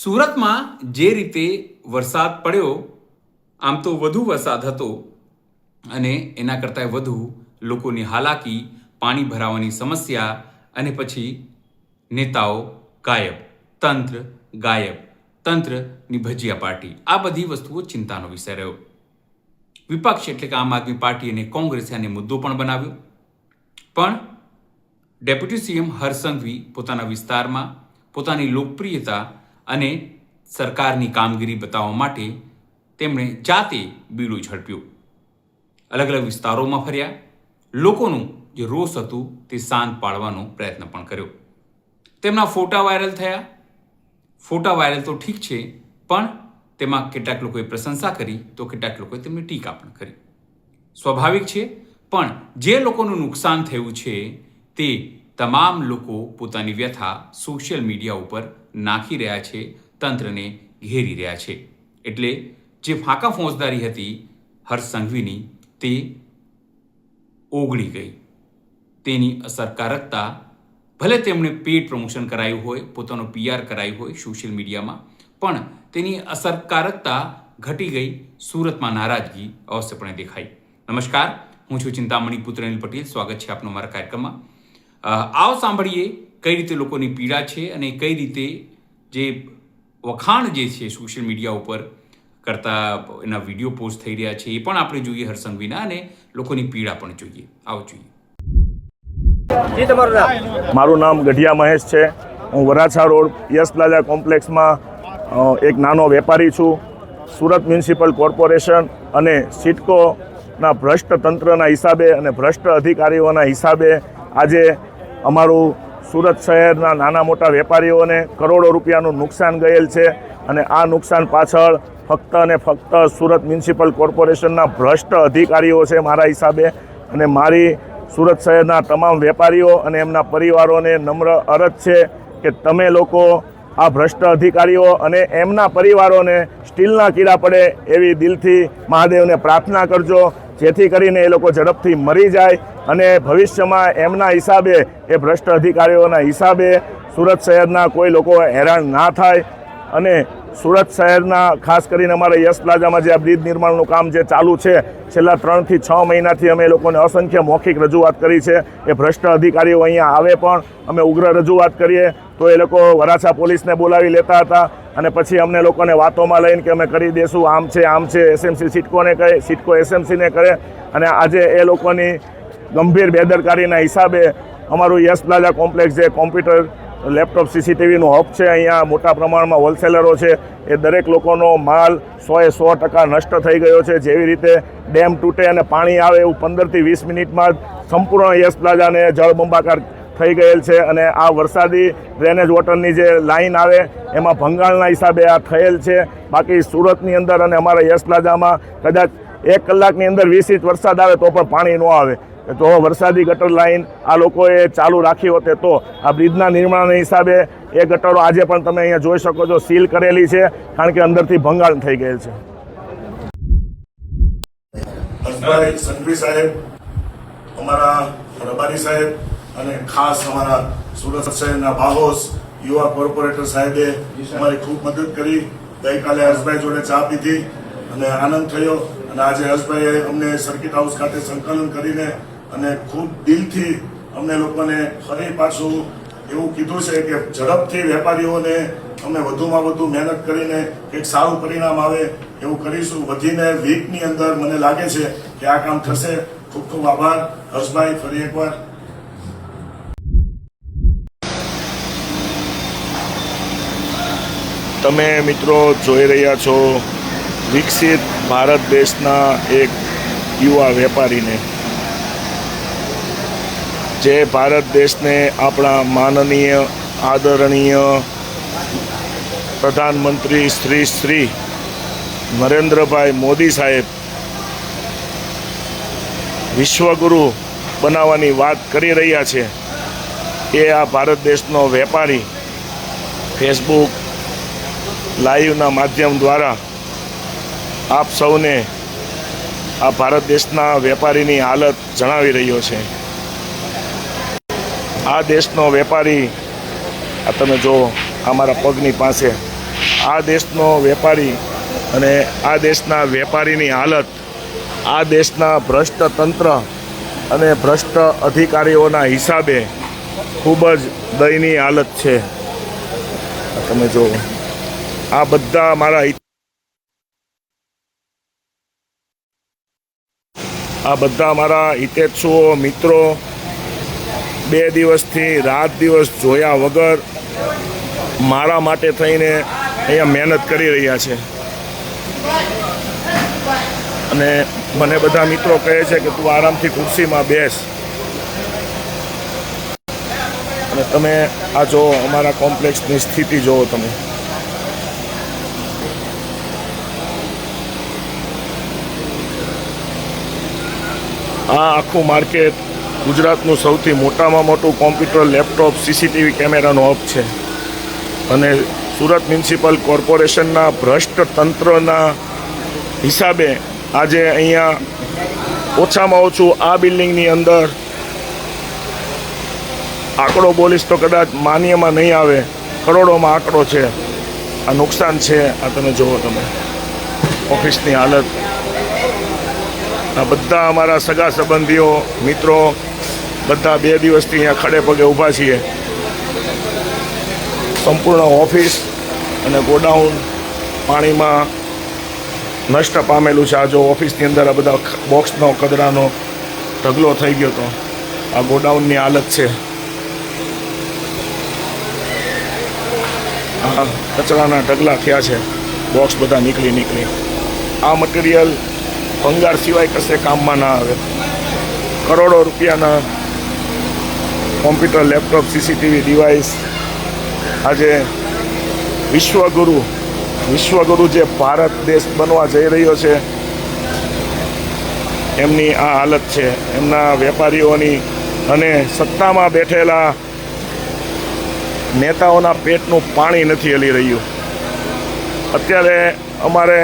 સુરતમાં જે રીતે વરસાદ પડ્યો, આમ તો વધુ વરસાદ હતો અને એના કરતાં વધુ લોકોની હાલાકી, પાણી ભરાવાની સમસ્યા અને પછી નેતાઓ ગાયબ, તંત્ર ગાયબ, તંત્રની ભજીયા પાર્ટી, આ બધી વસ્તુઓ ચિંતાનો વિષય રહ્યો. વિપક્ષ એટલે કે આમ આદમી પાર્ટી અને કોંગ્રેસે આને મુદ્દો પણ બનાવ્યો. પણ ડેપ્યુટી સીએમ હર્ષ સંઘવી પોતાના વિસ્તારમાં પોતાની લોકપ્રિયતા અને સરકારની કામગીરી બતાવવા માટે તેમણે જાતે બીડું ઝડપ્યું. અલગ અલગ વિસ્તારોમાં ફર્યા, લોકોનું જે રોષ હતું તે શાંત પાડવાનો પ્રયત્ન પણ કર્યો. તેમના ફોટા વાયરલ થયા. ફોટા વાયરલ તો ઠીક છે, પણ તેમાં કેટલાક લોકોએ પ્રશંસા કરી તો કેટલાક લોકોએ તેમની ટીકા પણ કરી. સ્વાભાવિક છે, પણ જે લોકોનું નુકસાન થયું છે તે તમામ લોકો પોતાની વ્યથા સોશિયલ મીડિયા ઉપર નાખી રહ્યા છે, તંત્રને ઘેરી રહ્યા છે. એટલે જે ફાંકા ફોજદારી હતી હર્ષ સંઘવીની તે ઓગળી ગઈ. તેની અસરકારકતા, ભલે તેમણે પેડ પ્રમોશન કરાયું હોય, પોતાનો PR કરાયું હોય સોશિયલ મીડિયામાં, પણ તેની અસરકારકતા ઘટી ગઈ. સુરતમાં નારાજગી અવશ્યપણે દેખાઈ. નમસ્કાર, હું છું ચિંતામણી પુત્ર અનિલ પટેલ. સ્વાગત છે આપનો મારા કાર્યક્રમમાં. આવો સાંભળીએ કઈ રીતે લોકોની પીડા છે અને કઈ રીતે જે વખાણ જે છે સોશિયલ મીડિયા ઉપર કરતા એના વિડીયો પોસ્ટ થઈ રહ્યા છે એ પણ આપણે જોઈએ હર્ષ સંઘવીના, અને લોકોની પીડા પણ જોઈએ. આવો જોઈએ. મારું નામ ગઢિયા મહેશ છે. હું વરાછા રોડ યસ પ્લાઝા કોમ્પ્લેક્સમાં એક નાનો વેપારી છું. સુરત મ્યુનિસિપલ કોર્પોરેશન અને સિડકોના ભ્રષ્ટ તંત્રના હિસાબે અને ભ્રષ્ટ અધિકારીઓના હિસાબે આજે અમારું સુરત શહેરના નાના મોટા વેપારીઓને કરોડો રૂપિયાનું નુકસાન ગયેલ છે. અને આ નુકસાન પાછળ ફક્ત અને ફક્ત સુરત મ્યુનિસિપલ કોર્પોરેશનના ભ્રષ્ટ અધિકારીઓ છે મારા હિસાબે. અને મારી સુરત શહેરના તમામ વેપારીઓ અને એમના પરિવારોને નમ્ર અરજ છે કે તમે લોકો આ ભ્રષ્ટ અધિકારીઓ અને એમના પરિવારોને સ્ટીલના કીડા પડે એવી દિલથી મહાદેવને પ્રાર્થના કરજો, જેથી કરીને એ લોકો ઝડપથી મરી જાય અને ભવિષ્યમાં એમના હિસાબે, એ ભ્રષ્ટ અધિકારીઓના હિસાબે સુરત શહેરના કોઈ લોકો હેરાન ના થાય. અને સુરત શહેરના ખાસ કરીને અમારા યસ પ્લાઝામાં જે આ બ્રિજ નિર્માણનું કામ જે ચાલુ છે, છેલ્લા 3 થી 6 મહિનાથી અમે લોકોને અસંખ્ય મૌખિક રજૂઆત કરી છે. એ ભ્રષ્ટ અધિકારીઓ અહીંયા આવે પણ અમે ઉગ્ર રજૂઆત કરીએ તો એ લોકો વરાછા પોલીસને બોલાવી લેતા હતા અને પછી અમને લોકોને વાતોમાં લઈને કે અમે કરી દઈશું, આમ છે, SMC સિડકોને કહે, સિડકો SMCને કરે. અને આજે એ લોકોની ગંભીર બેદરકારીના હિસાબે અમારું યસ પ્લાઝા કોમ્પ્લેક્સ જે કોમ્પ્યુટર, લેપટોપ, CCTVનું હબ છે, અહીંયા મોટા પ્રમાણમાં હોલસેલરો છે, એ દરેક લોકોનો માલ 100% નષ્ટ થઈ ગયો છે. જેવી રીતે ડેમ તૂટે અને પાણી આવે એવું 15 થી 20 મિનિટમાં સંપૂર્ણ યસ પ્લાઝાને જળબંબાકાર થઈ ગયેલ છે. અને આ વરસાદી ડ્રેનેજ વોટરની જે લાઈન આવે એમાં ભંગાણના હિસાબે આ થયેલ છે. બાકી સુરતની અંદર અને અમારા યસ પ્લાઝામાં કદાચ 1 કલાકની અંદર 20 ઇંચ વરસાદ આવે તો પણ પાણી ન આવે. તો વરસાદી ગટર લાઈન આ લોકોએ ચાલુ રાખી હોતે તો આ બ્રિજના નિર્માણના હિસાબે એ ગટરો આજે પણ તમે અહીંયા જોઈ શકો છો સીલ કરેલી છે, કારણ કે અંદરથી ભંગાણ થઈ ગયેલ છે. હર્ષભાઈ સંઘવી સાહેબ, અમારા રબારી સાહેબ અને ખાસ અમારા સુરત શહેરના બાહોશ યુવા કોર્પોરેટર સાહેબે અમારી ખૂબ મદદ કરી. ગઈકાલે હર્ષભાઈ જોડે ચા પીધી અને આનંદ થયો. અને આજે હર્ષભાઈએ અમને સર્કિટ હાઉસ ખાતે સંકલન કરીને અને ખૂબ દિલથી અમને લોકોને ફરી પાછું એવું કીધું છે કે ઝડપથી વેપારીઓને અમે વધુમાં વધુ મહેનત કરીને એક સારું પરિણામ આવે એવું કરીશું. વધીને વીકની અંદર મને લાગે છે કે આ કામ થશે. ખૂબ ખૂબ આભાર હર્ષભાઈ, ફરી એકવાર. તમે મિત્રો જોઈ રહ્યા છો વિકસિત ભારત દેશના એક યુવા વેપારીને, જે ભારત દેશને આપણા માનનીય આદરણીય પ્રધાનમંત્રી શ્રી નરેન્દ્રભાઈ મોદી સાહેબ વિશ્વગુરુ બનાવવાની વાત કરી રહ્યા છે. એ આ ભારત દેશનો વેપારી ફેસબુક લાઈવના માધ્યમ દ્વારા આપ સૌને આ ભારત દેશના વેપારીની હાલત જણાવી રહ્યો છે. આ દેશનો વેપારી, આ તમે જો અમારા પગની પાસે આ દેશનો વેપારી અને આ દેશના વેપારીની હાલત, આ દેશના ભ્રષ્ટ તંત્ર અને ભ્રષ્ટ અધિકારીઓના હિસાબે ખૂબ જ દયનીય હાલત છે. તમે જુઓ, આ બધા મારા હિતેચ્છુઓ મિત્રો 2 દિવસથી રાત દિવસ જોયા વગર મારા માટે થઈને અહીંયા મહેનત કરી રહ્યા છે. અને મને બધા મિત્રો કહે છે કે તું આરામથી ખુરશીમાં બેસ. અને તમે આ જો અમારા કોમ્પ્લેક્સની સ્થિતિ જુઓ તમે. આ આખું માર્કેટ ગુજરાતનું સૌથી મોટામાં મોટું કોમ્પ્યુટર, લેપટોપ, સીસીટીવી કેમેરાનો હબ છે. અને સુરત મ્યુનિસિપલ કોર્પોરેશનના ભ્રષ્ટ તંત્રના હિસાબે આજે અહીંયા ઓછામાં ઓછું આ બિલ્ડિંગની અંદર આંકડો બોલીશ તો કદાચ માન્યમાં નહીં આવે, કરોડોમાં આંકડો છે. આ નુકસાન છે. આ તમે જુઓ તમે ઓફિસની હાલત. આ બધા અમારા સગા સંબંધીઓ, મિત્રો બધા 2 દિવસથી અહીંયા ખડે પગે ઊભા છીએ. સંપૂર્ણ ઓફિસ અને ગોડાઉન પાણીમાં નષ્ટ પામેલું છે. આ જો ઓફિસની અંદર આ બધા બોક્સનો કચરાનો ઢગલો થઈ ગયો હતો. આ ગોડાઉનની હાલત છે. આ કચરાના ઢગલા થયા છે. બોક્સ બધા નીકળી. આ મટીરિયલ ભંગાર સિવાય કશે કામમાં ના આવે. કરોડો રૂપિયાના કોમ્પ્યુટર, લેપટોપ, સીસીટીવી ડિવાઇસ આજે વિશ્વગુરુ જે ભારત દેશ બનવા જઈ રહ્યો છે એમની આ હાલત છે. એમના વેપારીઓની અને સત્તામાં બેઠેલા નેતાઓના પેટનું પાણી નથી હલી રહ્યું. અત્યારે અમારે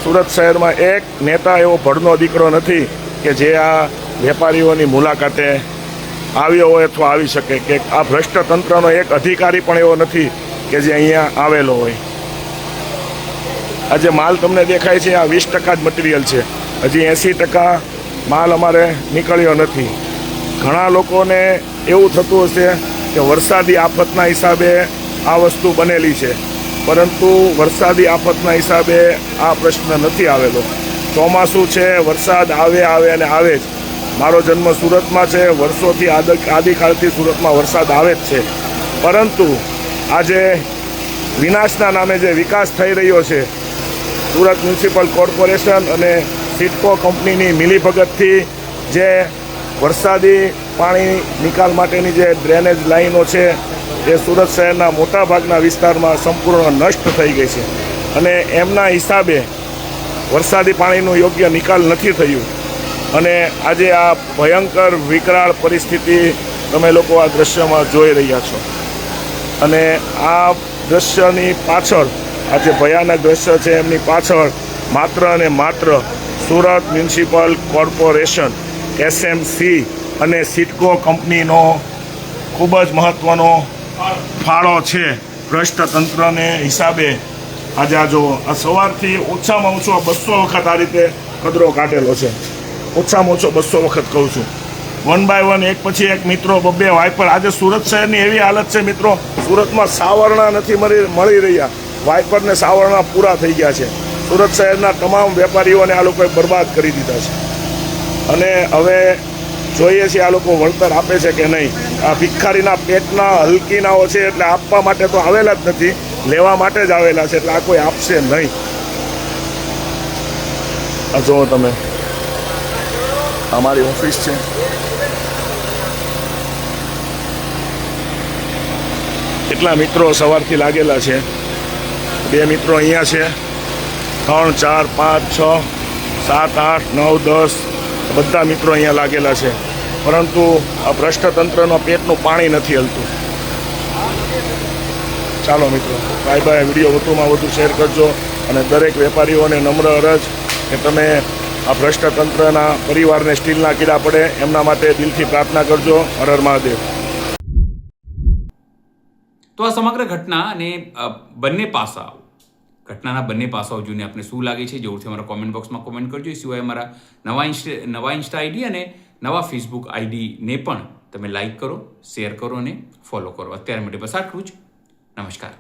સુરત શહેરમાં એક નેતા એવો ભડનો દીકરો નથી કે જે આ વેપારીઓની મુલાકાતે આવ્યો હોય અથવા આવી શકે. કે આ ભ્રષ્ટ તંત્રનો એક અધિકારી પણ એવો નથી કે જે અહીંયા આવેલો હોય. આ જે માલ તમને દેખાય છે આ 20% જ મટીરિયલ છે. હજી 80% માલ અમારે નીકળ્યો નથી. ઘણા લોકોને એવું થતું હશે કે વરસાદી આફતના હિસાબે આ વસ્તુ બનેલી છે, પરંતુ વરસાદી આફતના હિસાબે આ પ્રશ્ન નથી આવેલો. ચોમાસું છે, વરસાદ આવે અને આવે જ. મારો જન્મ સુરતમાં છે. વર્ષોથી આદિકાળથી સુરતમાં વરસાદ આવે જ છે. પરંતુ આજે વિનાશના નામે જે વિકાસ થઈ રહ્યો છે, સુરત મ્યુનિસિપલ કોર્પોરેશન અને સિડકો કંપનીની મિલીભગતથી જે વરસાદી પાણી નિકાલ માટેની જે ડ્રેનેજ લાઈનો છે એ સુરત શહેરના મોટાભાગના વિસ્તારમાં સંપૂર્ણ નષ્ટ થઈ ગઈ છે. અને એમના હિસાબે વરસાદી પાણીનું યોગ્ય નિકાલ નથી થયું. અને આજે આ ભયંકર વિકરાળ પરિસ્થિતિ તમે લોકો આ દ્રશ્યમાં જોઈ રહ્યા છો. અને આ દ્રશ્યની પાછળ, આ જે ભયાનક દ્રશ્ય છે એમની પાછળ માત્ર અને માત્ર સુરત મ્યુનિસિપલ કોર્પોરેશન, SMC અને સિડકો કંપનીનો ખૂબ જ મહત્ત્વનો ફાળો છે. ભ્રષ્ટ તંત્રને હિસાબે આજે આ જો આ સવારથી ઓછામાં ઓછો 200 વખત આ રીતે કચરો કાઢેલો છે. ઓછામાં ઓછો 200 વખત કહું છું. 1 by 1 એક પછી એક મિત્રો, 2 વાઇપર. આજે સુરત શહેરની એવી હાલત છે મિત્રો, સુરતમાં સાવરણા નથી મળી રહ્યા. વાઇપરને સાવરણા પૂરા થઈ ગયા છે. સુરત શહેરના તમામ વેપારીઓને આ લોકોએ બરબાદ કરી દીધા છે. અને હવે જોઈએ છીએ આ લોકો વળતર આપે છે કે નહીં. આ ભિખારીના પેટના હલકીનાઓ છે, એટલે આપવા માટે તો આવેલા જ નથી, લેવા માટે જ આવેલા છે. એટલે આ કોઈ આપશે નહીં. આ જુઓ તમે, અમારી ઓફિસ છે. કેટલા મિત્રો સવારથી લાગેલા છે. 2 મિત્રો અહીંયા છે. 3, 4, 5, 6, 7, 8, 9, 10 બધા મિત્રો અહીંયા લાગેલા છે. પરંતુ આ ભ્રષ્ટ તંત્રનો પેટનું પાણી નથી હલતું. ચાલો મિત્રો, બાય. વિડીયો વધુમાં વધુ શેર કરજો. અને દરેક વેપારીઓને નમ્ર અરજ કે તમે આ ભ્રષ્ટ તંત્રના પરિવારને સ્ટીલના કીડા પડે એમના માટે દિલથી પ્રાર્થના કરજો. હર હર મહાદેવ. તો આ સમગ્ર ઘટના અને બંને પાસાઓ ઘટનાના બંને પાસાઓ જોઈને આપને શું લાગે છે જરૂરથી અમારા કોમેન્ટ બોક્સમાં કોમેન્ટ કરજો. એ સિવાય અમારા નવા ઇન્સ્ટા આઈડી અને નવા ફેસબુક આઈડીને પણ તમે લાઈક કરો, શેર કરો અને ફોલો કરો. અત્યારે માટે બસ આટલું જ. નમસ્કાર.